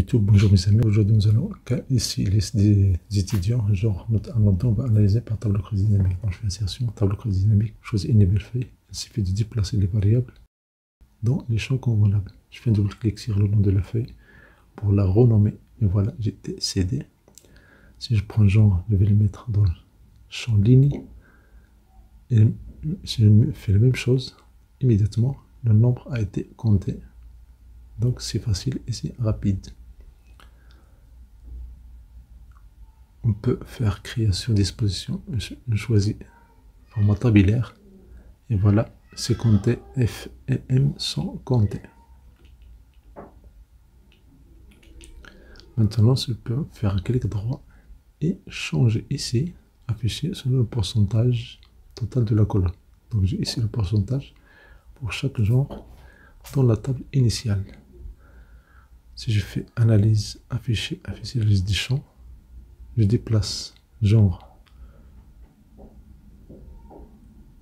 YouTube, bonjour mes amis. Aujourd'hui nous allons ici liste des étudiants, genre un note on va analyser par tableau croisé dynamique. Donc je fais insertion, tableau croisé dynamique, je choisis une nouvelle feuille, il suffit de déplacer les variables dans les champs convenables. Je fais un double clic sur le nom de la feuille pour la renommer et voilà, j'ai décédé. Si je prends genre, je vais le mettre dans le champ ligne et je fais la même chose, immédiatement le nombre a été compté. Donc c'est facile et c'est rapide. On peut faire création disposition. Je choisis format tabulaire. Et voilà, c'est compté. F et M sont comptés. Maintenant, je peux faire un clic droit et changer ici, afficher selon le pourcentage total de la colonne. Donc j'ai ici le pourcentage pour chaque genre dans la table initiale. Si je fais analyse, afficher la liste des champs, je déplace genre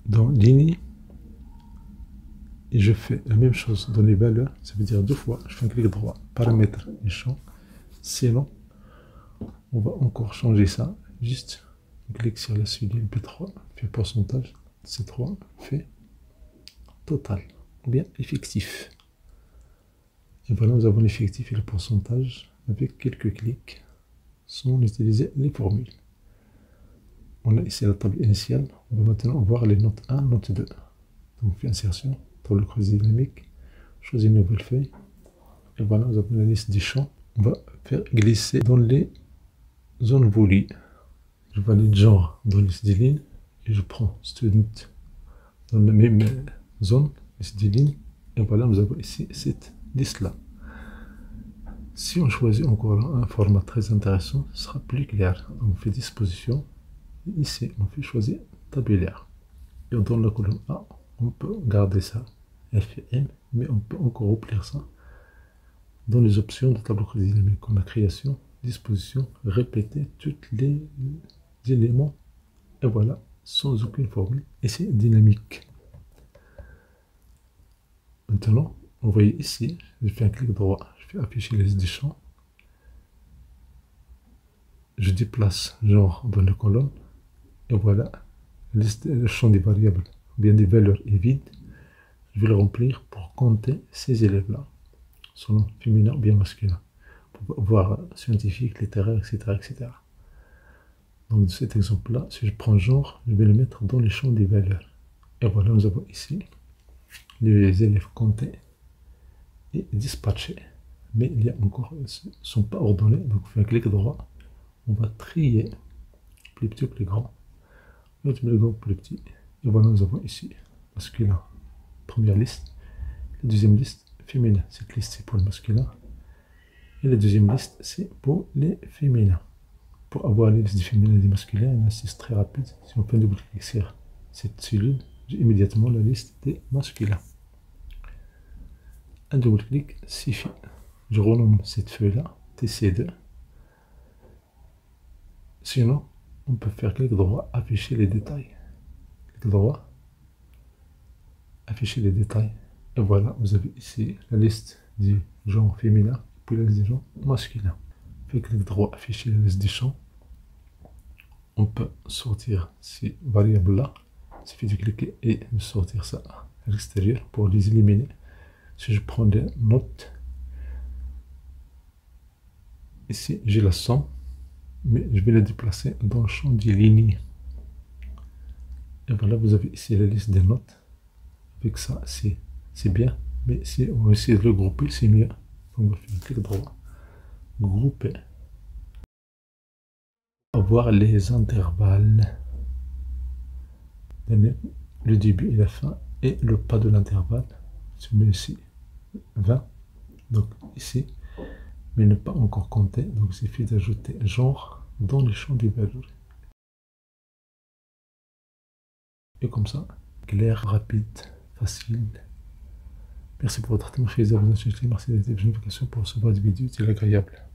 dans ligne et je fais la même chose dans les valeurs, ça veut dire deux fois, je fais un clic droit, paramètres des champs, sinon on va encore changer ça, juste un clic sur la suite P3, fait pourcentage, C3 fait total, ou bien effectif. Et voilà, nous avons l'effectif et le pourcentage avec quelques clics sans utiliser les formules. On a ici la table initiale. On va maintenant voir les notes 1, note 2. Donc, on fait insertion, tableau croisé dynamique, choisis une nouvelle feuille. Et voilà, nous avons la liste des champs. On va faire glisser dans les zones voulues. Je valide genre dans la liste des lignes et je prends student dans la même zone, liste des lignes. Et voilà, nous avons ici cette liste-là. Si on choisit encore un format très intéressant, ce sera plus clair. On fait disposition. Ici, on fait choisir tabulaire. Et dans la colonne A, on peut garder ça, F et M, mais on peut encore remplir ça dans les options de tableau croisé dynamique. On a création, disposition, répéter tous les éléments. Et voilà, sans aucune formule. Et c'est dynamique. Maintenant, vous voyez ici, je fais un clic droit, je fais afficher les liste des champs. Je déplace genre dans la colonne. Et voilà, le champ des variables, bien des valeurs est vide. Je vais le remplir pour compter ces élèves-là, selon féminin ou bien masculin, pour voir scientifique, littéraire, etc., etc. Donc, de cet exemple-là, si je prends genre, je vais le mettre dans les champs des valeurs. Et voilà, nous avons ici les élèves comptés et dispatchés. Mais il y a encore, ils ne sont pas ordonnés, donc on fait un clic droit, on va trier plus petit, plus grand. L'autre plus petit. Et voilà, nous avons ici masculin, première liste. La deuxième liste, féminin. Cette liste, c'est pour le masculin. Et la deuxième liste, c'est pour les féminins. Pour avoir les listes des féminins et des masculins, c'est très rapide. Si on fait un double clic sur cette cellule, j'ai immédiatement la liste des masculins. Un double clic suffit. Je renomme cette feuille-là, TC2. Sinon, on peut faire clic droit, afficher les détails. Clic droit, afficher les détails. Et voilà, vous avez ici la liste du genre féminin, puis la liste du genre masculin. Fait clic droit, afficher la liste des champs. On peut sortir ces variables-là. Il suffit de cliquer et de sortir ça à l'extérieur pour les éliminer. Si je prends des notes, ici j'ai la somme. Mais je vais la déplacer dans le champ des lignes. Et voilà, vous avez ici la liste des notes. Avec ça, c'est bien. Mais si on va essayer de le grouper, c'est mieux. Donc, on va faire un clic droit. Grouper. Avoir les intervalles. Le début et la fin. Et le pas de l'intervalle. Je mets ici 20. Donc, ici. Mais ne pas encore compter, donc il suffit d'ajouter genre dans les champs des valeurs. Et comme ça, clair, rapide, facile. Merci pour votre attention, chers abonnés, merci de la notification pour recevoir des vidéos utiles et agréables.